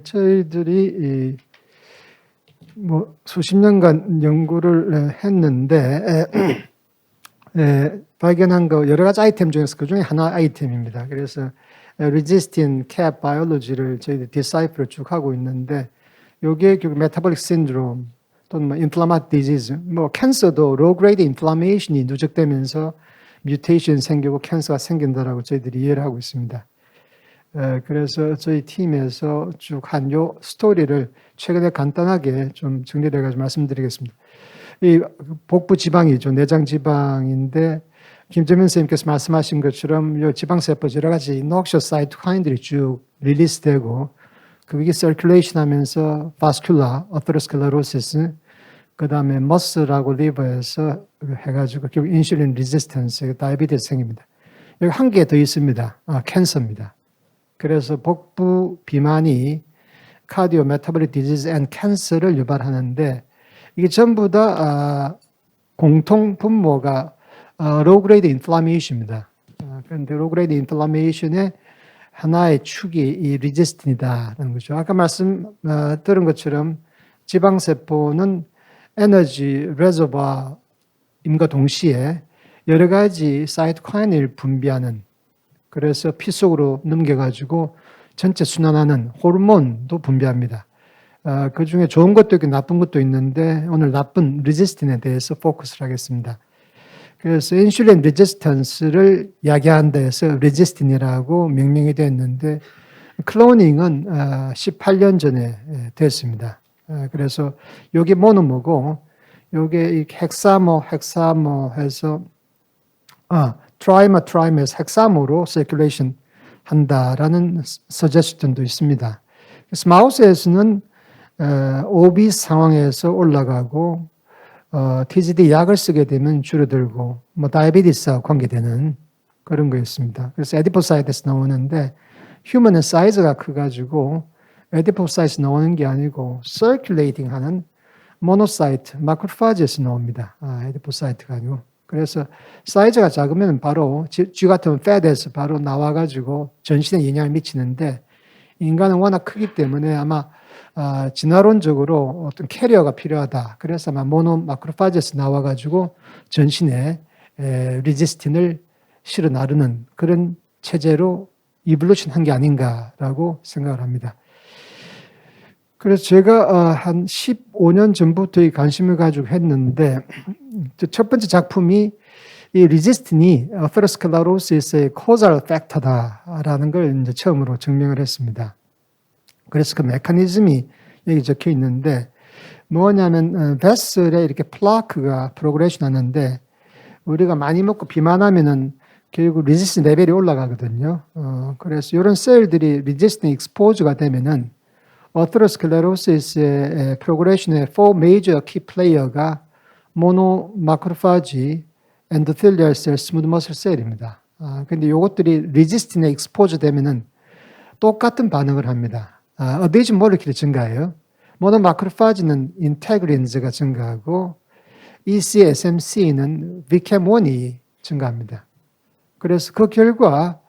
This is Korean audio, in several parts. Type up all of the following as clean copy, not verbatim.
저희들이 뭐 수십 년간 연구를 했는데 발견한 거 여러 가지 아이템 중에서 그 중에 하나 아이템입니다. 그래서 resistin cap biology를 저희들 디사이프를 쭉 하고 있는데 요게 결국 메타볼릭 신드롬 또는 뭐 inflammatory disease, 뭐 캔서도 low grade inflammation이 누적되면서 뮤테이션 생기고 캔서가 생긴다라고 저희들이 이해를 하고 있습니다. 그래서 저희 팀에서 쭉 한 요 스토리를 최근에 간단하게 좀 정리를 해가지고 말씀드리겠습니다. 이 복부 지방이죠. 내장 지방인데 김재민 선생님께서 말씀하신 것처럼 요 지방세포 여러 가지 노xious 사이토카인들이 쭉 릴리스되고 그게 서큘레이션 하면서 바스큘라, 어테로스클레로시스, 그 다음에 머슬하고 리버에서 해가지고 결국 인슐린 레지스턴스, 다이비티스 생깁니다. 여기 한 개 더 있습니다. 캔서입니다. 그래서 복부 비만이 카디오 메타볼릭 디지즈 앤 캔서를 유발하는데 이게 전부 다 공통 분모가 low grade inflammation입니다. 그런데 low grade inflammation의 하나의 축이 이 리지스틴이다라는 거죠. 아까 들은 것처럼 지방세포는 에너지 레저버임과 동시에 여러 가지 사이토카인을 분비하는, 그래서 피 속으로 넘겨가지고 전체 순환하는 호르몬도 분비합니다. 그 중에 좋은 것도 있고 나쁜 것도 있는데 오늘 나쁜 리지스틴에 대해서 포커스를 하겠습니다. 그래서 인슐린 레지스턴스를 야기하는 데서 레지스틴이라고 명명이 됐는데 클로닝은 18년 전에 됐습니다. 그래서 요게 모노모고 요게 헥사모 해서 트라이머에서 헥사모로 서큘레이션 한다라는 서제스션도 있습니다. 그래서 마우스에서는 오비스 상황에서 올라가고 TGD 약을 쓰게 되면 줄어들고 뭐 다이비티스와 관계되는 그런 거였습니다. 그래서 에디포사이트에서 나오는데 휴먼은 사이즈가 커가지고 에디포사이트에서 나오는 게 아니고 서큘레이팅 하는 모노사이트, 마크로파지에서 나옵니다. 에디포사이트가 아니고. 그래서 사이즈가 작으면 바로 쥐 같으면 패드에서 바로 나와가지고 전신에 영향을 미치는데 인간은 워낙 크기 때문에 아마 진화론적으로 어떤 캐리어가 필요하다. 그래서 아마 모노 마크로파지에서 나와가지고 전신에 리지스틴을 실어 나르는 그런 체제로 이볼루션 한 게 아닌가라고 생각을 합니다. 그래서 제가 한 15년 전부터 이 관심을 가지고 했는데 첫 번째 작품이 이 리지스틴이 어테로스클레로시스의 코잘 팩터다라는 걸 이제 처음으로 증명을 했습니다. 그래서 그 메커니즘이 여기 적혀 있는데 뭐냐면 베슬에 이렇게 플라크가 프로그레션 하는데 우리가 많이 먹고 비만하면은 결국 리지스틴 레벨이 올라가거든요. 그래서 이런 셀들이 리지스틴 익스포즈가 되면은 어테로스클레로시스의 프로그레션의 4 major key player가 모노 마크로파지, 엔도텔리얼 셀, 스무드 머슬 셀입니다. 근데 이것들이 리지스틴에 익스포즈 되면은 똑같은 반응을 합니다. 어데이션 몰리큘이 증가해요. 모노 마크로파지는 인테그린즈가 증가하고 ECSMC는 VCAM1이 증가합니다. 그래서 그 결과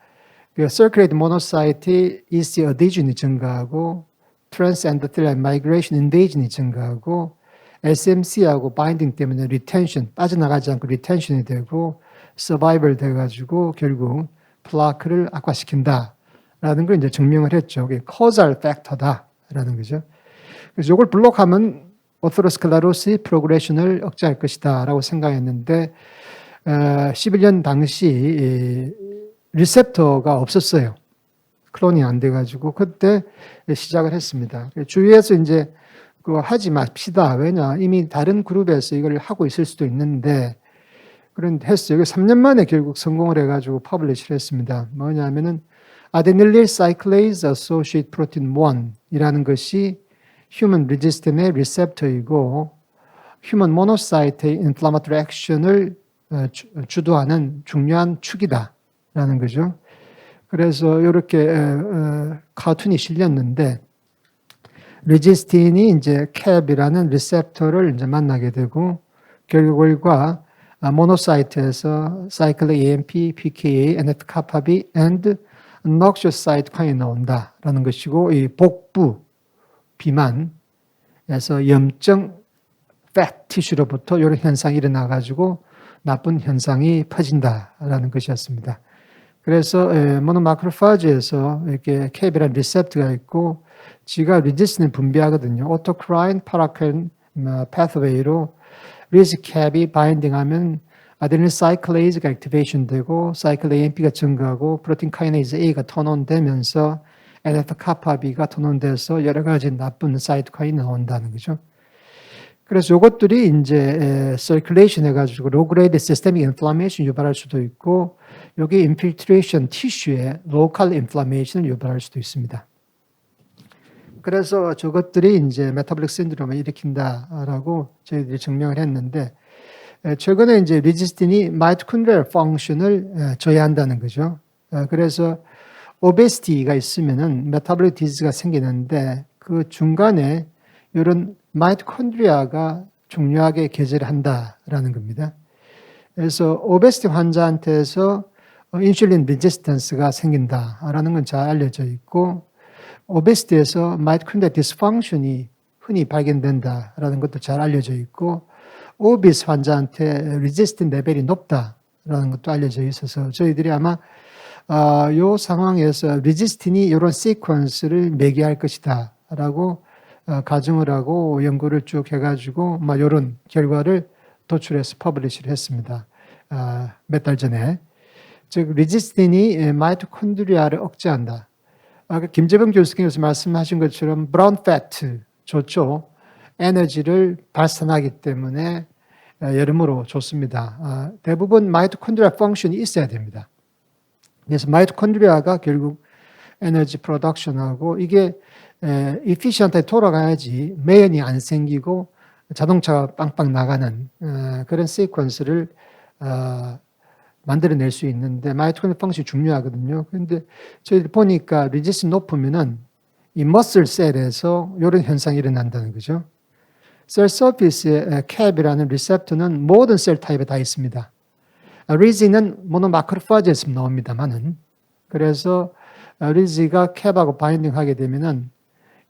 circulating monocyte EC adhesion이 증가하고 트랜스엔도텔리얼 마이그레이션 인베이전이 증가하고 SMC하고 바인딩 때문에 리텐션, 빠져나가지 않고 리텐션이 되고 서바이벌 돼가지고 결국 플라크를 악화시킨다라는 걸 이제 증명을 했죠. 그게 causal factor다라는 거죠. 그래서 이걸 블록하면 오테로스클레로시 프로그레션을 억제할 것이다라고 생각했는데 11년 당시 리셉터가 없었어요. 클론이 안 돼가지고 그때 시작을 했습니다. 주위에서 이제 그거 하지 맙시다. 왜냐 이미 다른 그룹에서 이걸 하고 있을 수도 있는데 그런데 했어요. 3년 만에 결국 성공을 해가지고 퍼블리시를 했습니다. 뭐냐면은 아데닐릴 사이클레이즈 어소시에이트 프로틴 1이라는 것이 휴먼 리지스틴의 리셉터이고 휴먼 모노사이트의 인플라마토리 액션을 주도하는 중요한 축이다라는 거죠. 그래서 이렇게 카툰이 실렸는데 레지스틴이 이제 캡이라는 리셉터를 이제 만나게 되고 결과 모노사이트에서 사이클릭 AMP, PKA, NF-kappa B and noxious cytokine이 나온다라는 것이고, 이 복부 비만에서 염증 fat 티슈로부터 이런 현상이 일어나가지고 나쁜 현상이 퍼진다라는 것이었습니다. 그래서 모노마크로파지에서 이렇게 캡이라는 리셉터가 있고, 지가 리지스틴을 분비하거든요. 오토크라인, 파라크린 pathway로 리즈캡이 바인딩하면 아데닐 사이클레이즈가 액티베이션 되고 사이클 AMP가 증가하고 프로틴 카이네이즈 A가 턴온 되면서 엘레타 카파 B가 턴온 돼서 여러 가지 나쁜 사이토카인이 나온다는 거죠. 그래서 이것들이 이제 서큘레이션 해가지고 로그레이드 시스테믹 인플라메이션 유발할 수도 있고, 여기 인필트레이션 티슈에 로컬 인플라메이션을 유발할 수도 있습니다. 그래서 저것들이 이제 메타볼릭 신드롬을 일으킨다라고 저희들이 증명을 했는데, 최근에 이제 리지스틴이 마이토콘드리얼 펑션을 저해한다는 거죠. 그래서 오베시티가 있으면은 메타볼릭 디지즈가 생기는데, 그 중간에 이런 마이토콘드리아가 중요하게 개재를 한다라는 겁니다. 그래서 오베시티 환자한테서 인슐린 레지스턴스가 생긴다라는 건 잘 알려져 있고, 오베시티에서 마이토콘드리아 디스펑션이 흔히 발견된다라는 것도 잘 알려져 있고, 오비스 환자한테 레지스틴 레벨이 높다라는 것도 알려져 있어서 저희들이 아마 이 상황에서 레지스틴이 이런 시퀀스를 매개할 것이다라고 가정을 하고 연구를 쭉 해가지고 이런 결과를 도출해서 퍼블리시를 했습니다. 몇 달 전에. 즉 레지스틴이 마이토콘드리아를 억제한다. 아까 김재범 교수님께서 말씀하신 것처럼 브라운 패트 좋죠. 에너지를 발산하기 때문에 여러모로 좋습니다. 대부분 마이토콘드리아 펑션이 있어야 됩니다. 그래서 마이토콘드리아가 결국 에너지 프로덕션하고 이게 이피시언트하게 돌아가야지 매연이 안 생기고 자동차가 빵빵 나가는 그런 시퀀스를 만들어낼 수 있는데 마이토콘드리아 펑션이 중요하거든요. 그런데 저희들 보니까 리지스틴 높으면은 이 머슬 셀에서 이런 현상이 일어난다는 거죠. 셀 서피스에 캡이라는 리셉터는 모든 셀 타입에 다 있습니다. 리지는 모노마크로파지에서 나옵니다만은, 그래서 리지가 캡하고 바인딩하게 되면은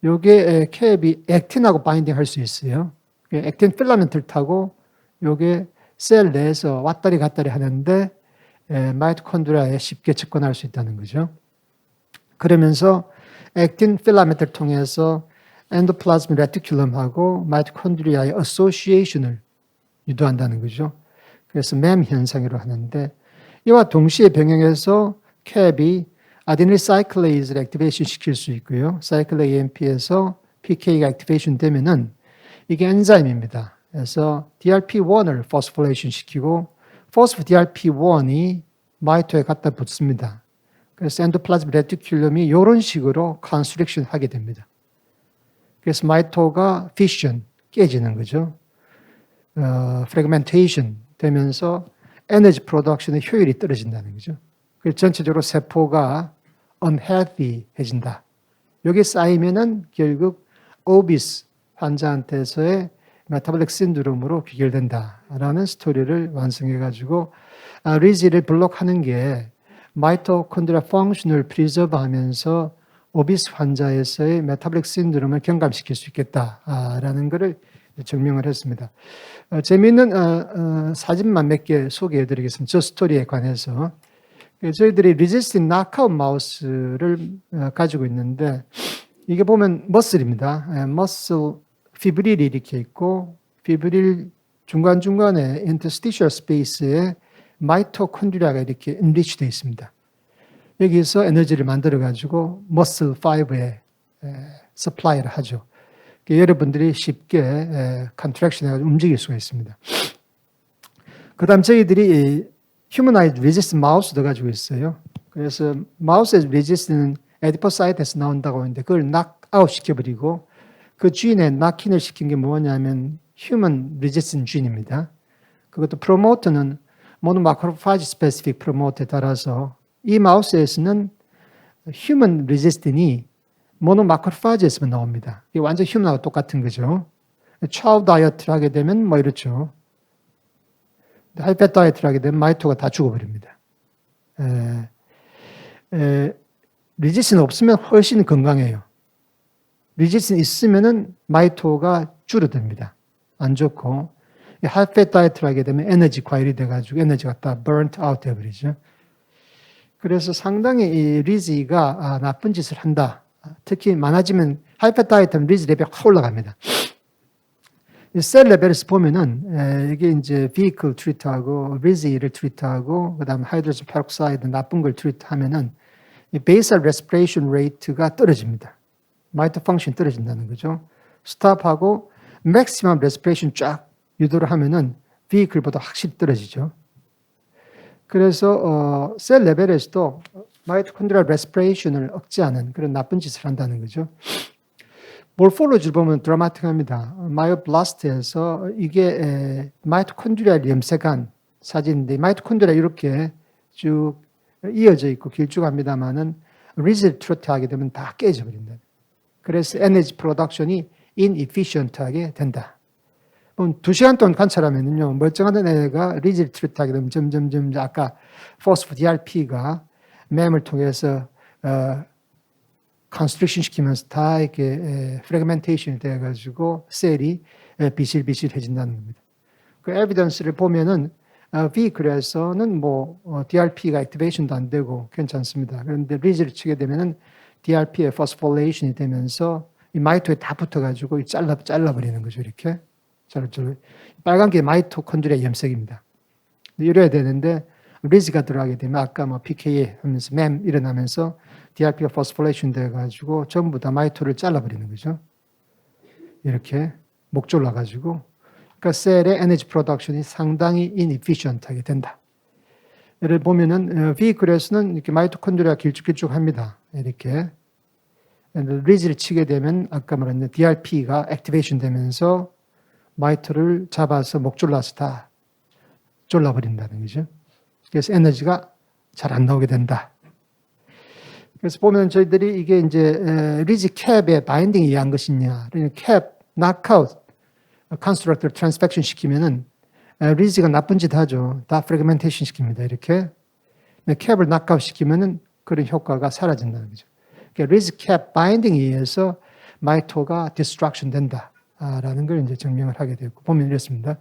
요게 캡이 액틴하고 바인딩할 수 있어요. 액틴 필라멘트를 타고 요게 셀 내에서 왔다리 갔다리 하는데 마이토콘드리아에 쉽게 접근할 수 있다는 거죠. 그러면서 액틴 필라멘트를 통해서 엔도플라즈미 레티큘럼하고 마이토콘드리아의 어소시에이션을 유도한다는 거죠. 그래서 맴 현상으로 하는데, 이와 동시에 병행해서 캡이 아데닐 사이클레이즈를 액티베이션 시킬 수 있고요. 사이클 AMP에서 PK가 액티베이션 되면은 이게 엔자임입니다. 그래서 DRP1을 포스포레이션 시키고 포스포DRP1이 마이토에 갖다 붙습니다. 그래서 엔도플라즈미 레티큘럼이 이런 식으로 컨스트럭션 하게 됩니다. 그래서 마이토가 피션, 깨지는 거죠. 프래그멘테이션 되면서 에너지 프로덕션의 효율이 떨어진다는 거죠. 그래서 전체적으로 세포가 unhealthy해진다. 여기 쌓이면은 결국 오비스 환자한테서의 메타볼릭 신드롬으로 귀결된다라는 스토리를 완성해가지고 리지를 블록하는 게 마이토콘드리아 펑션을 프리저브하면서 오비스 환자에서의 메타볼릭 신드롬을 경감시킬 수 있겠다라는 것을 증명을 했습니다. 재미있는 사진만 몇 개 소개해 드리겠습니다. 저 스토리에 관해서. 저희들이 리지스틴 나카웃 마우스를 가지고 있는데, 이게 보면 머슬입니다. 머슬 피브릴이 이렇게 있고, 피브릴 중간중간에 인터스티셜 스페이스에 마이토콘드리아가 이렇게 인리치 되어 있습니다. 여기서 에너지를 만들어가지고 머슬 파이브에 서플라이를 하죠. 여러분들이 쉽게 컨트랙션 해가지고 움직일 수가 있습니다. 그 다음 저희들이 휴머나이즈 레지스트 마우스도 가지고 있어요. 그래서 마우스의 레지스트는 에디포사이트에서 나온다고 하는데 그걸 낙아웃 시켜버리고 그 주인에 낙인을 시킨 게 뭐냐면 휴먼 레지스트 주인입니다. 그것도 프로모터는 모노마크로파지 스페시픽 프로모터에 따라서 이 마우스에서는 휴먼 레지스틴이 모노마크로파지에서만 나옵니다. 이게 완전 휴먼하고 똑같은 거죠. 차우 다이어트를 하게 되면 뭐 이렇죠. 하이패 다이어트를 하게 되면 마이토가 다 죽어버립니다. 리지신 없으면 훨씬 건강해요. 리지신 있으면은 마이토가 줄어듭니다. 안 좋고, 하이팻 다이어트를 하게 되면 에너지 과열이 돼가지고 에너지가 다 burnt out 돼버리죠. 그래서 상당히 이 리지가 나쁜 짓을 한다. 특히 많아지면 하이팻 다이어트는 리지 레벨이 확 올라갑니다. 셀 레벨에서 보면은 이게 이제 vehicle 트리트하고 리지를 트리트하고 그다음 하이드로젠 페록사이드 나쁜 걸 트리트하면은 이 basal respiration rate가 떨어집니다. 마이토 펑션 떨어진다는 거죠. 스탑하고 maximum respiration 쫙 유도를 하면은 vehicle보다 확실히 떨어지죠. 그래서 셀 레벨에서도 마이토콘드리얼 레스피레이션을 억제하는 그런 나쁜 짓을 한다는 거죠. 몰폴로지를 보면 드라마틱합니다. 마이오블라스트에서 이게 마이토콘드리아를 염색한 사진인데 마이토콘드리아 이렇게 쭉 이어져 있고 길쭉합니다만은 리즈를 트로트하게 되면 다 깨져 버린다. 그래서 에너지 프로덕션이 inefficient하게 된다. 2시간 동안 관찰하면요 멀쩡한 애가 리즈를 트로트하게 되면 점점 아까 포스포디알피가 맴을 통해서 컨스트릭션 시키면서 다 이렇게 프래그멘테이션이 되어가지고 셀이 비실비실해진다는 겁니다. 그 에비던스를 보면은 비클에서는 DRP가 액티베이션도 안 되고 괜찮습니다. 그런데 리즈를 치게 되면은 DRP의 포스폴레이션이 되면서 이 마이토에 다 붙어가지고 잘라버리는 거죠. 이렇게 빨간 게 마이토콘드리아 염색입니다. 이래야 되는데 리즈가 들어가게 되면 아까 PKA 하면서 맴 일어나면서 DRP가 포스폴레이션 돼가지고 전부 다 마이토를 잘라버리는 거죠. 이렇게 목 졸라가지고. 그러니까 셀의 에너지 프로덕션이 상당히 inefficient하게 된다. 예를 보면은 비클에서는 이렇게 마이토콘드리아 길쭉길쭉합니다. 이렇게 리즈를 치게 되면 아까 말한 DRP가 액티베이션 되면서 마이토를 잡아서 목 졸라서 다 졸라버린다는 거죠. 그래서 에너지가 잘 안 나오게 된다. 그래서 보면 저희들이 이게 이제 리즈 캡의 바인딩이 이해한 것이냐, 캡, 낙아웃, 컨스트럭터를 트랜스펙션 시키면은 리즈가 나쁜 짓 하죠. 다 프래그멘테이션 시킵니다. 이렇게. 캡을 낙아웃 시키면은 그런 효과가 사라진다는 거죠. 그러니까 리즈 캡 바인딩에 의해서 마이토가 디스트럭션 된다라는 걸 이제 증명을 하게 되고 보면 이렇습니다.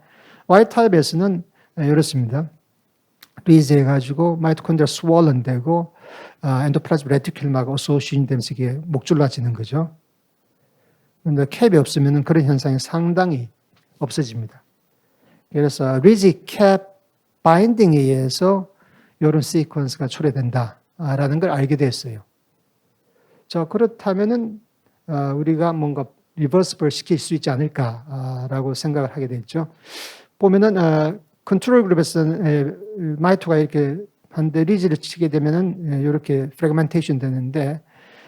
Y 타입에서는 이렇습니다. 리즈 해가지고 마이토콘드리아 swollen 되고 엔도플라즈마 레티큘럼하고 어소시에이션 되면서 이게 목졸라지는 거죠. 그런데 캡이 없으면 그런 현상이 상당히 없어집니다. 그래서 리즈 캡 바인딩에 의해서 이런 시퀀스가 초래된다라는 걸 알게 됐어요. 자, 그렇다면은 우리가 뭔가 리버스블 시킬 수 있지 않을까라고 생각을 하게 됐죠. 보면은 컨트롤 그룹에서는 마이토가 이렇게 한데 리즈를 치게 되면은 이렇게 프래그멘테이션 되는데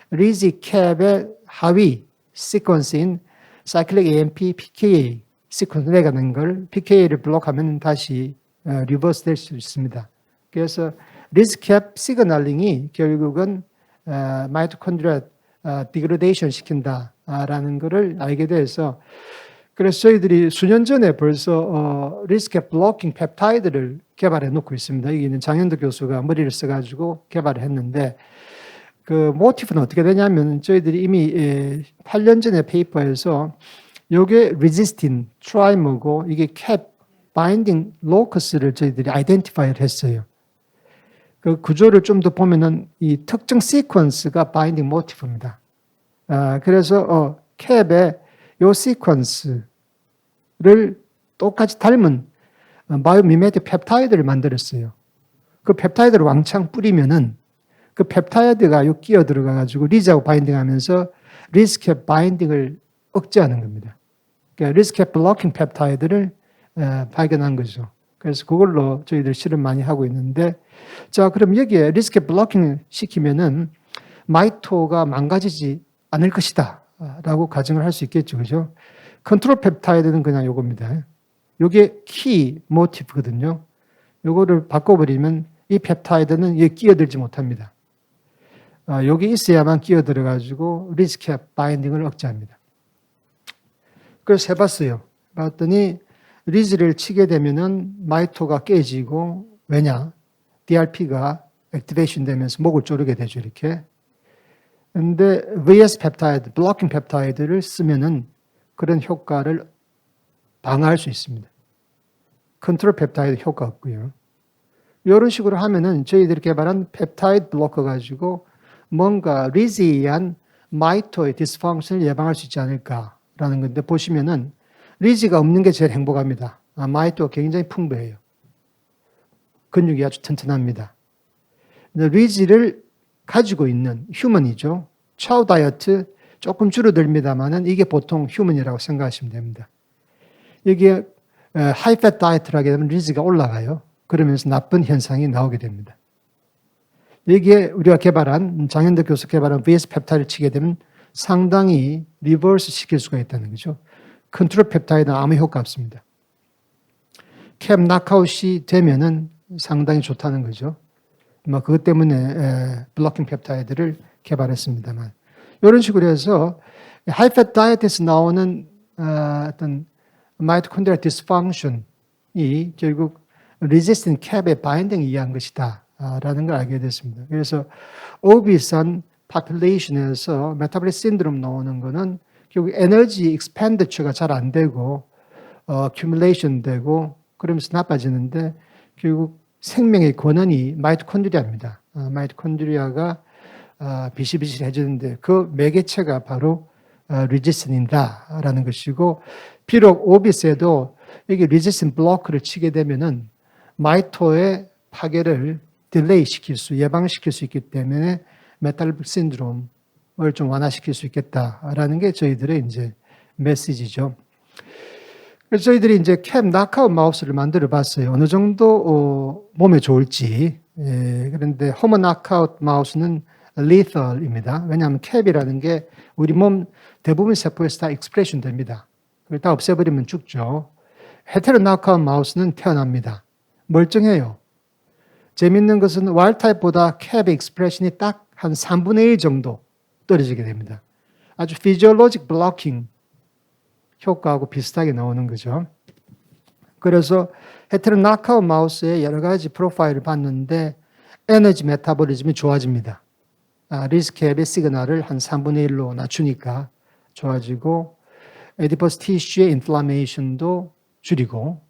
리즈 캡의 하위 시퀀스인 사이클릭 AMP PKA 시퀀스 내가는 걸 PKA를 블록하면 다시 리버스 될 수 있습니다. 그래서 리즈 캡 시그널링이 결국은 마이토콘드리아 디그레데이션 시킨다라는 것을 알게 돼서 그래서 저희들이 수년 전에 벌써 리스캡 블로킹 펩타이드를 개발해 놓고 있습니다. 여기는 장현도 교수가 머리를 써가지고 개발을 했는데 그 모티프는 어떻게 되냐면 저희들이 이미 8년 전에 페이퍼에서 요게 레지스틴 트라이머고 이게 캡 바인딩 로커스를 저희들이 아이덴티파이를 했어요. 그 구조를 좀 더 보면은 이 특정 시퀀스가 바인딩 모티프입니다. 그래서 캡의 요 시퀀스를 똑같이 닮은 바이오미메틱 펩타이드를 만들었어요. 그 펩타이드를 왕창 뿌리면은 그 펩타이드가 요 끼어 들어가가지고 리즈하고 바인딩하면서 리스캡 바인딩을 억제하는 겁니다. 그러니까 리스캡 블로킹 펩타이드를 발견한 거죠. 그래서 그걸로 저희들 실험 많이 하고 있는데, 자, 그럼 여기에 리스캡 블로킹 시키면은 마이토가 망가지지 않을 것이다 라고 가정을 할 수 있겠죠. 그죠? 컨트롤 펩타이드는 그냥 요겁니다. 요게 키 모티프거든요. 요거를 바꿔버리면 이 펩타이드는 여기 끼어들지 못합니다. 여기 있어야만 끼어들어가지고 리스캡 바인딩을 억제합니다. 그래서 해봤어요. 봤더니 리즈를 치게 되면은 마이토가 깨지고, 왜냐? DRP가 액티베이션 되면서 목을 조르게 되죠, 이렇게. 근데 VS 펩타이드, 블로킹 펩타이드를 쓰면은 그런 효과를 방어할 수 있습니다. 컨트롤 펩타이드 효과 없고요. 이런 식으로 하면은 저희들이 개발한 펩타이드 블로커 가지고 뭔가 리지한 마이토의 디스펑션을 예방할 수 있지 않을까라는 건데 보시면은 리지가 없는 게 제일 행복합니다. 마이토가 굉장히 풍부해요. 근육이 아주 튼튼합니다. 리지를 가지고 있는 휴먼이죠. 차우 다이어트 조금 줄어듭니다만은 이게 보통 휴먼이라고 생각하시면 됩니다. 이게 하이팻 다이어트를 하게 되면 리지가 올라가요. 그러면서 나쁜 현상이 나오게 됩니다. 여기에 우리가 개발한, 장현덕 교수 개발한 VS 펩타이드를 치게 되면 상당히 리버스 시킬 수가 있다는 거죠. 컨트롤 펩타이드는 아무 효과 없습니다. 캡 낙아웃이 되면은 상당히 좋다는 거죠. 그것 때문에 블로킹 펩타이드를 개발했습니다만. 이런 식으로 해서 하이팻 다이어트에서 나오는 어떤 마이토콘드리아 디스펑션이 결국 resistant cap에 바인딩에 의한 것이다 라는 걸 알게 됐습니다. 그래서 오비산 population에서 메타볼릭 신드롬 나오는 거는 결국 에너지 익스펜디처가 잘 안 되고 accumulation 되고 그러면서 나빠지는데 결국 생명의 권원이 마이토콘드리아입니다. 마이토콘드리아가 비실비실해지는데 그 매개체가 바로 resistant이다라는 것이고 비록 오비스에도 이게 resistant 블로크를 치게 되면은 마이토의 파괴를 딜레이 시킬 수, 예방시킬 수 있기 때문에 메타볼릭 신드롬을 좀 완화시킬 수 있겠다라는 게 저희들의 이제 메시지죠. 그래서 저희들이 이제 캡 낙아웃 마우스를 만들어 봤어요. 어느 정도 몸에 좋을지. 그런데 호모 낙아웃 마우스는 lethal입니다. 왜냐하면 캡이라는 게 우리 몸 대부분 세포에서 다 익스프레션 됩니다. 그걸 다 없애버리면 죽죠. 헤테로 낙아웃 마우스는 태어납니다. 멀쩡해요. 재밌는 것은 와일드 타입보다 캡의 익스프레션이 딱 한 3분의 1 정도 떨어지게 됩니다. 아주 피지올로직 블로킹 효과하고 비슷하게 나오는 거죠. 그래서 헤테로 낙아웃 마우스의 여러 가지 프로파일을 봤는데 에너지 메타볼리즘이 좋아집니다. 리스캡의 시그널을 한 3분의 1로 낮추니까 좋아지고 에디퍼스 티슈의 인플라메이션도 줄이고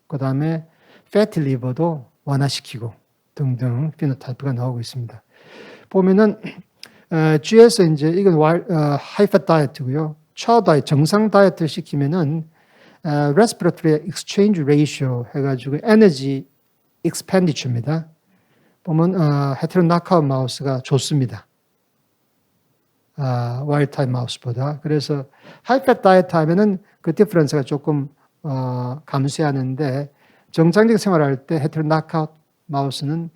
그 다음에 패티 리버도 완화시키고 등등 피노타입가 나오고 있습니다. 보면은 G에서 이제 이건 하이팻 다이어트고요. 차우 다이어트, 정상 다이어트를 시키면은 respiratory exchange ratio 해가지고 에너지 expenditure입니다. 보면 헤테로 낙아웃 마우스가 좋습니다. 와일드 타입 마우스보다. 그래서 하이팻 다이어트 하면은 그 디퍼런스가 조금 감소하는데 정상적 생활할 때 헤테로 낙아웃 마우스는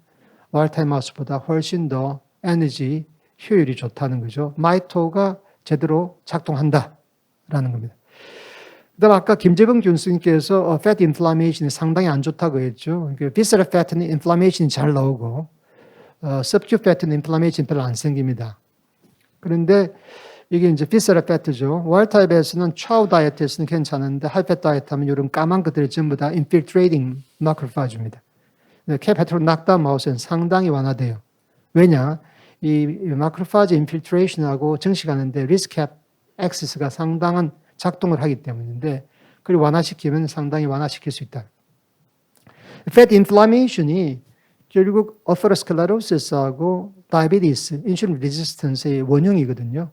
와일드 타입 마우스보다 훨씬 더 에너지 효율이 좋다는 거죠. 마이토가 제대로 작동한다라는 겁니다. 그다음 아까 김재봉 교수님께서 fat inflammation이 상당히 안 좋다고 했죠. visceral fat는 inflammation이 잘 나오고 subcutaneous fat는 inflammation 별로 안 생깁니다. 그런데 이게 이제 visceral fat죠. 와일드 타입에서는 차우 다이어트에서는 괜찮은데 하이팻 다이어트 하면 이런 까만 것들이 전부 다 infiltrating macrophage입니다. 캡 헤테로 낙다운 마우스는 상당히 완화돼요. 왜냐? 이 마크로파지 인필트레이션하고 증식하는데 리스캡 액시스가 상당한 작동을 하기 때문인데 그걸 완화시키면 상당히 완화시킬 수 있다. Fat inflammation이 결국 어테로스클레로시스하고 다이비티스, 인슐린 레지스턴스의 원형이거든요.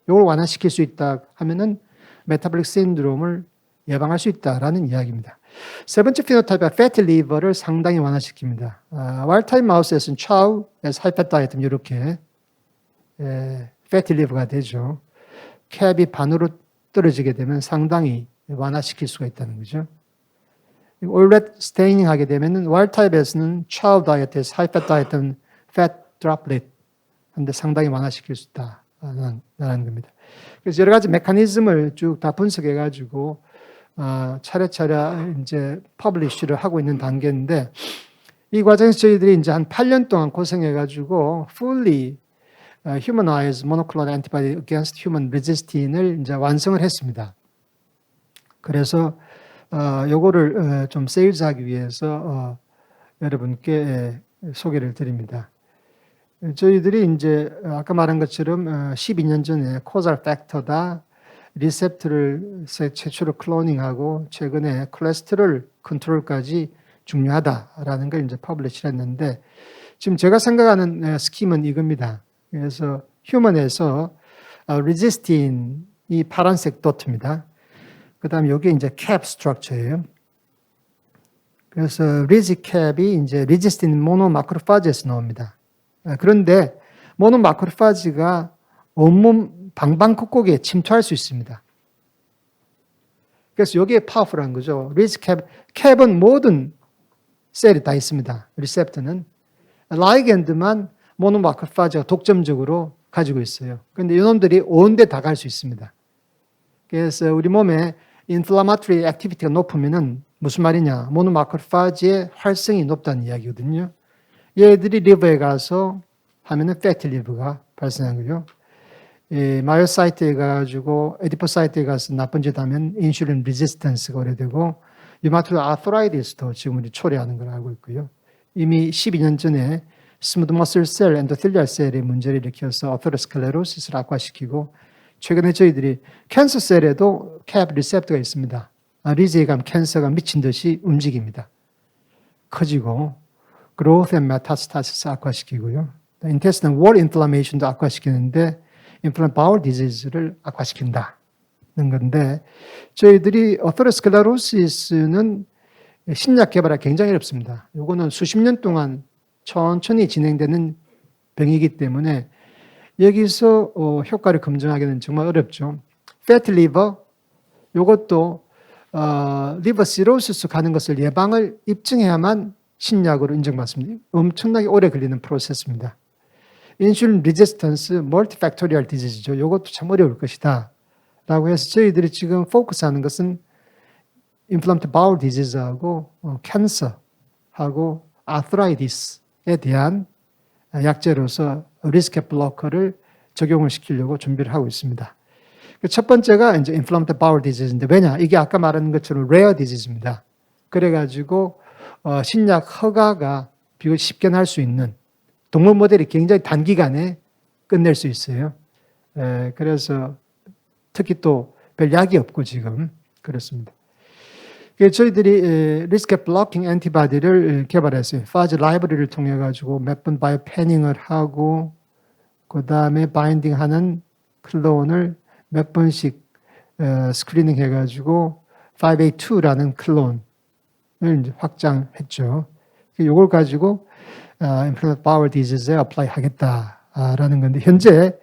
이걸 완화시킬 수 있다 하면은 메타볼릭 신드롬을 예방할 수 있다라는 이야기입니다. 세 번째 피노타입은 패티 리버를 상당히 완화시킵니다. 와일드 타입 마우스에서는 차우에서 하이팻 다이어트는 이렇게 패티 리버가 되죠. 캡이 반으로 떨어지게 되면 상당히 완화시킬 수가 있다는 거죠. 올렛 스테이닝 하게 되면 와일드 타입에서는 차우 다이어트에서 하이팻 다이어트는 팻 드롭릿 한데 상당히 완화시킬 수 있다라는 겁니다. 그래서 여러 가지 메커니즘을 쭉 다 분석해 가지고 차례차례 이제 퍼블리쉬를 하고 있는 단계인데 이 과정에서 저희들이 이제 한 8년 동안 고생해가지고 fully humanized monoclonal antibody against human resistin을 이제 완성을 했습니다. 그래서 요거를 좀 세일즈하기 위해서 여러분께 소개를 드립니다. 저희들이 이제 아까 말한 것처럼 12년 전에 코잘 팩터다 리셉트를 최초로 클로닝하고 최근에 콜레스테롤 컨트롤까지 중요하다라는 걸 이제 퍼블리시를 했는데 지금 제가 생각하는 스킴은 이겁니다. 그래서 휴먼에서 리지스틴 이 파란색 도트입니다. 그 다음에 여기 이제 캡 스트럭처예요. 그래서 리지캡이 이제 리지스틴 모노마크로파지에서 나옵니다. 그런데 모노마크로파지가 온몸 방방곡곡에 침투할 수 있습니다. 그래서 여기에 파워풀한 거죠. 캡은 모든 셀이 다 있습니다. 리셉터는. 라이겐드만 모노마크로파지가 독점적으로 가지고 있어요. 그런데 이놈들이 온 데 다 갈 수 있습니다. 그래서 우리 몸에 인플라마토리 액티비티가 높으면은 무슨 말이냐? 모노마크로파지의 활성이 높다는 이야기거든요. 얘들이 리버에 가서 하면은 패티 리버가 발생한 거죠. 마이오사이트에 가지고 에디포사이트에 가서 나쁜 짓 하면 인슐린 리지스턴스가 오래되고 류마토이드 아토라이티스도 지금 우리 초래하는 걸 알고 있고요. 이미 12년 전에 스무드 머슬 셀, 엔도텔리알 셀의 문제를 일으켜서 어테로스클레로시스를 악화시키고 최근에 저희들이 캔서 셀에도 캡 리셉터가 있습니다. 리지에 가면 캔서가 미친 듯이 움직입니다. 커지고 growth and metastasis 악화시키고요. intestinal wall inflammation도 악화시키는데 inflammatory bowel disease를 악화시킨다는 건데 저희들이 어테로스클레로시스는 신약 개발하기 굉장히 어렵습니다. 이거는 수십 년 동안 천천히 진행되는 병이기 때문에 여기서 효과를 검증하기는 정말 어렵죠. 패티 리버, 이것도 리버 시로시스 가는 것을 예방을 입증해야만 신약으로 인정받습니다. 엄청나게 오래 걸리는 프로세스입니다. 인슐린 리지스턴스 멀티팩토리얼 디지즈죠. 이것도 참 어려울 것이다. 라고 해서 저희들이 지금 포커스하는 것은 inflammatory bowel disease하고 캔서하고 아트라이티스에 대한 약제로서 리스캡 블로커를 적용을 시키려고 준비를 하고 있습니다. 첫 번째가 이제 inflammatory bowel disease인데 왜냐? 이게 아까 말한 것처럼 rare disease입니다. 그래가지고 신약 허가가 비교적 쉽게 날 수 있는 동물 모델이 굉장히 단기간에 끝낼 수 있어요. 그래서 특히 또 별 약이 없고 지금 그렇습니다. 저희들이 리스캡 블로킹 엔티바디를 개발했어요. 파즈 라이브러리를 통해 가지고 몇 번 바이오 패닝을 하고 그 다음에 바인딩하는 클론을 몇 번씩 스크리닝 해가지고 5A2라는 클론을 이제 확장했죠. 이걸 가지고 inflammatory bowel disease에 apply 하겠다라는 건데 현재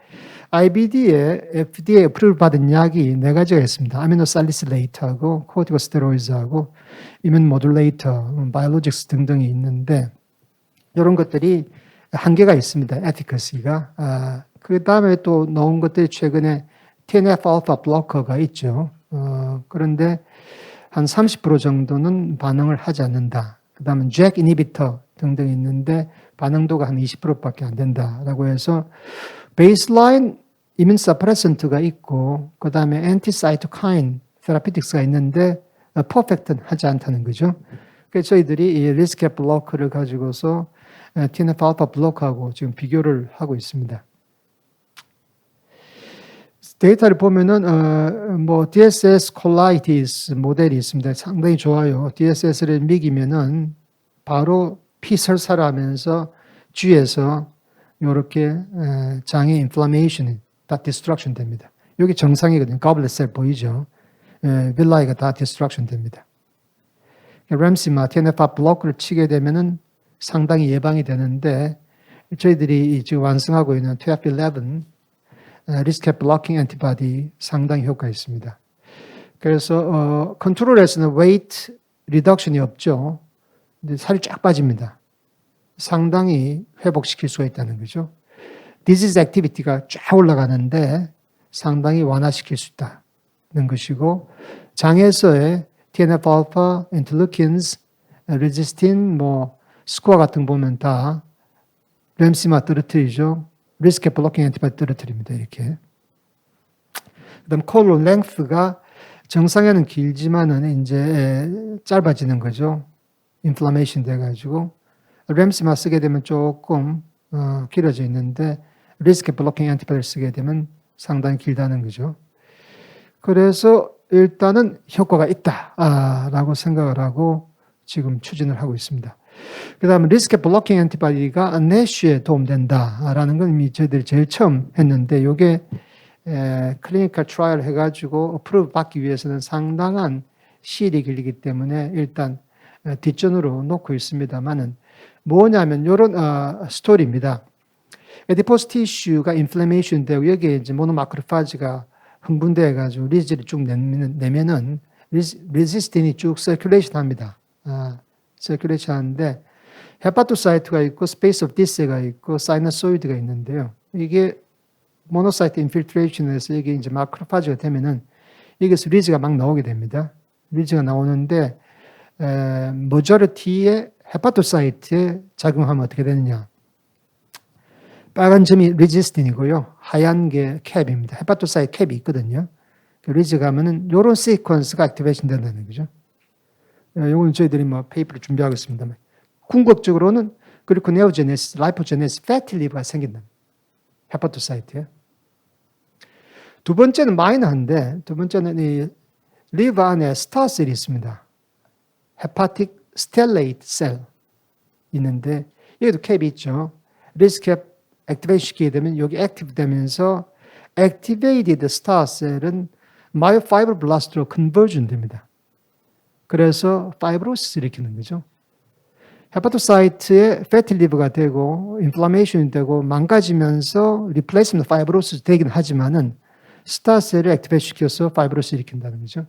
IBD에 FDA 어프로를 받은 약이 4가지가 있습니다. 아미노살리실레이트하고 코르티코스테로이드하고 이뮨 모듈레이터, 바이오로직스 등등이 있는데 이런 것들이 한계가 있습니다. 에피커시가. 그 다음에 또 나온 것들이 최근에 TNF-알파 블로커가 있죠. 그런데 한 30% 정도는 반응을 하지 않는다. 그 다음에 잭 이니비터 등등 있는데 반응도가 한 20%밖에 안 된다라고 해서 베이스라인 이뮨 서프레센트가 있고 그 다음에 엔티사이토카인 테라피틱스가 있는데 퍼펙트는 하지 않다는 거죠. 그래서 저희들이 이 리스캡 블로커를 가지고서 TNF-알파 블로커하고 지금 비교를 하고 있습니다. 데이터를 보면은 DSS 콜라이티스 모델이 있습니다. 상당히 좋아요. DSS를 미기면은 바로 피 설사하면서 쥐에서 이렇게 장의 인플라메이션이 다 디스트럭션 됩니다. 여기 정상이거든요. 거블렛 셀 보이죠? 빌라이가 다 디스트럭션 됩니다. 램시마 TNF-알파 블로커를 치게 되면은 상당히 예방이 되는데 저희들이 지금 완성하고 있는 TF11 리스캡 블로킹 엔티바디 상당히 효과가 있습니다. 그래서 컨트롤에서는 웨이트 리덕션이 없죠. 근데 살이 쫙 빠집니다. 상당히 회복시킬 수가 있다는 거죠. 디지즈 액티비티가 쫙 올라가는데 상당히 완화시킬 수 있다는 것이고 장에서의 TNF-알파, 인터루킨스, 레지스틴, 스코어 같은 거 보면 다 램시마 떨어뜨리죠. 리스캡 블로킹 엔티바디 떨어뜨립니다. 이렇게. 그다음 콜론 랭스가 정상에는 길지만은 이제 짧아지는 거죠. 인플라메이션 돼가지고 램시마 쓰게 되면 조금 길어져 있는데 리스크 블로킹 엔티바디를 쓰게 되면 상당히 길다는 거죠. 그래서 일단은 효과가 있다라고 생각을 하고 지금 추진을 하고 있습니다. 그 다음에 리스크 블로킹 엔티바디가 NASH에 도움된다라는 건 이미 저희들이 제일 처음 했는데 이게 클리니컬 트라이얼 해가지고 어프로브 받기 위해서는 상당한 시일이 걸리기 때문에 일단 뒷전으로 놓고 있습니다만은 뭐냐면 이런 스토리입니다. 에디포스 티슈가 인플레이션 되고 여기에 이제 모노마크로파지가 흥분돼 가지고 리즈를 쭉 내면은 리지스틴이 쭉 서큘레이션 합니다. 서큘레이션 하는데 헤파토사이트가 있고 스페이스 오브 디스가 있고 사이너소이드가 있는데요. 이게 모노사이트 인필트레이션에서 이게 이제 마크로파지가 되면은 여기서 리즈가 막 나오게 됩니다. 리즈가 나오는데 머저리티의 헤파토사이트에 작용하면 어떻게 되느냐? 빨간 점이 리지스틴이고요. 하얀 게 캡입니다. 헤파토사이트 캡이 있거든요. 리즈 가면은 요런 시퀀스가 액티베이션 된다는 거죠. 요건 저희들이 뭐 페이퍼를 준비하고 있습니다만 궁극적으로는 글루코네오제네시스, 라이포제네시스, 패티리버가 생긴다. 헤파토사이트에. 두 번째는 마이너한데 두 번째는 이 리버 안에 스타셀이 있습니다. 헤파틱 스텔레이트 셀 있는데 여기도 캡이 있죠. 리스캡 액티베이션 시키게 되면 여기 액티브 되면서 액티베이티드 스타셀은 마이오파이브로블라스트로 컨버전 됩니다. 그래서 파이브로시스 일으키는 거죠. 헤파토사이트에 패티리버가 되고 인플라메이션이 되고 망가지면서 리플레이스먼트 파이브로시스 되긴 하지만은 스타셀을 액티베이트 시켜서 파이브로시스 일으킨다는 거죠.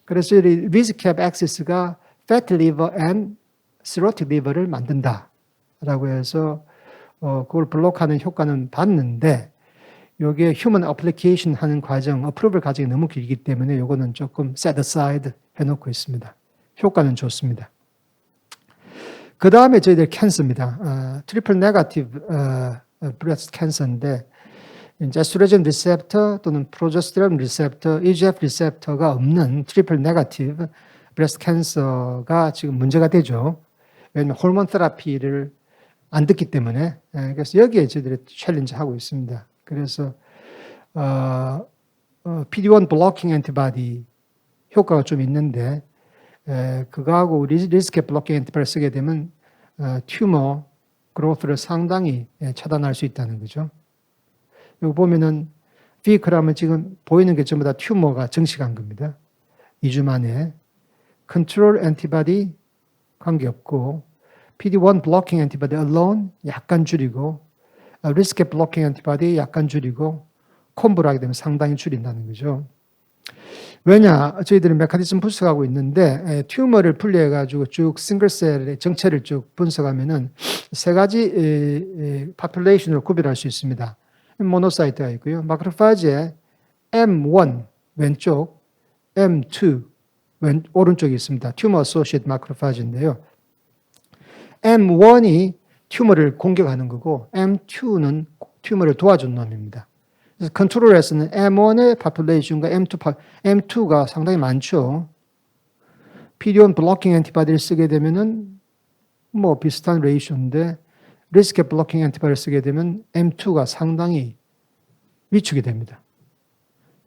그래서 이 리즈캡 액시스가 패티 리버 앤 시로틱 리버를 만든다라고 해서 그걸 블록하는 효과는 봤는데 이게 휴먼 어플리케이션 하는 과정, 어프로벌 과정이 너무 길기 때문에 이거는 조금 set aside 해놓고 있습니다. 효과는 좋습니다. 그 다음에 저희들 캔서입니다. 트리플 네거티브 브레스트 캔서인데 이제 에스트로겐 리셉터 또는 프로제스테론 리셉터, EGF 리셉터가 없는 트리플 네거티브 브레스트 캔서가 지금 문제가 되죠. 왜냐하면 호르몬 테라피를 안 듣기 때문에. 그래서 여기에 저희들이 챌린지 하고 있습니다. 그래서 PD-1 블로킹 엔티바디 효과가 좀 있는데 그거하고 리스캡 블로킹 엔티바디를 쓰게 되면 튜머 그로스를 상당히 차단할 수 있다는 거죠. 여기 보면은 비클하면 지금 보이는 게 전부 다 튜머가 증식한 겁니다. 2주 만에. 컨트롤 엔티바디 관계없고 PD-1 블로킹 엔티바디 alone 약간 줄이고 리스캡 블로킹 엔티바디 약간 줄이고 콤보를 하게 되면 상당히 줄인다는 거죠. 왜냐? 저희들이 메커니즘 분석하고 있는데 튜머를 분리해가지고 쭉 싱글셀의 정체를 쭉 분석하면은 세 가지 파퓰레이션으로 구별할 수 있습니다. 모노사이트가 있고요. 마크로파지에 M1 왼쪽, M2 오른쪽에 있습니다. 튜머 어소시에이트 마크로파지인데요. M1이 튜머를 공격하는 거고 M2는 튜머를 도와준 놈입니다. 그래서 컨트롤에서는 M1의 파퓰레이션과 M2가 상당히 많죠. PD-1 블로킹 엔티바디를 쓰게 되면은 뭐 비슷한 레이쇼인데 리스캡 블로킹 엔티바디를 쓰게 되면 M2가 상당히 위축이 됩니다.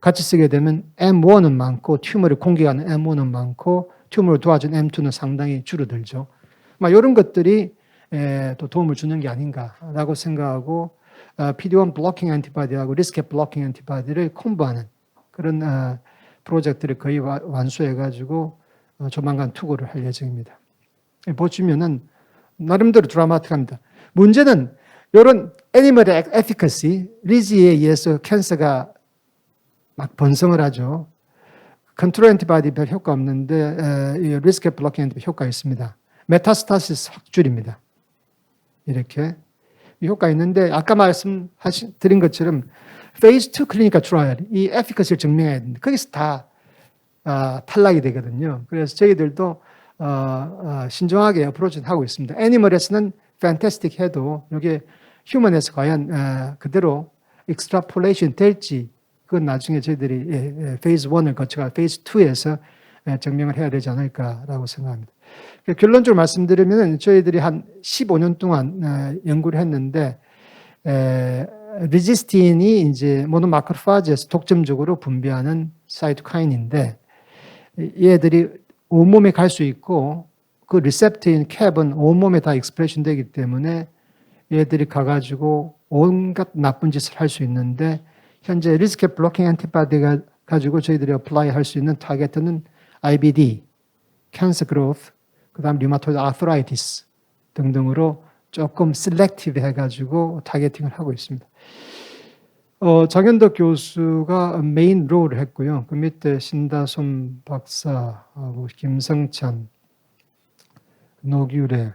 같이 쓰게 되면 M1은 많고 튜머를 공격하는 M1은 많고 튜머를 도와준 M2는 상당히 줄어들죠. 이런 것들이 또 도움을 주는 게 아닌가라고 생각하고 PD-1 블로킹 엔티바디하고 리스캡 블로킹 엔티바디를 콤보하는 그런 프로젝트를 거의 완수해가지고 조만간 투고를 할 예정입니다. 보시면은 나름대로 드라마틱합니다. 문제는 이런 애니멀의 에피커시, 리지에 의해서 캔서가 막 번성을 하죠. 컨트롤 엔티바디 별 효과 없는데 리스캡 블로킹 엔티바디 효과 있습니다. 메타스타시스 확 줄입니다. 이렇게 효과 있는데 아까 말씀드린 것처럼 페이즈 2 클리니컬 트라이얼 이 에피커시를 증명해야 됩니다. 거기서 다 탈락이 되거든요. 그래서 저희들도 신중하게 어프로치를 하고 있습니다. 애니멀에서는 판타스틱 해도 이게 휴먼에서 과연 그대로 익스트라폴레이션 될지 그건 나중에 저희들이 페이즈 1을 거쳐가 페이즈 2에서 증명을 해야 되지 않을까라고 생각합니다. 결론적으로 말씀드리면 저희들이 한 15년 동안 연구를 했는데 리지스틴이 이제 모든 마크로파지에서 독점적으로 분비하는 사이토카인인데 얘들이 온몸에 갈 수 있고 그 리셉터인 캡은 온몸에 다 익스프레션 되기 때문에 얘들이 가가지고 온갖 나쁜 짓을 할 수 있는데 현재 리스캡 블로킹 안티바디가 가지고 저희들이 어플라이 할 수 있는 타겟은 IBD, 캔서 그로스, 그 다음 류마토이드 아스라이티스 등등으로 조금 셀렉티브 해가지고 타겟팅을 하고 있습니다. 장현덕 교수가 메인 롤을 했고요. 그 밑에 신다솜 박사하고 김성찬, 노규래,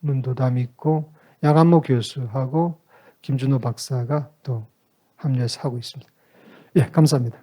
문도담 있고 양한모 교수하고 김준호 박사가 또 합류해서 하고 있습니다. 예, 감사합니다.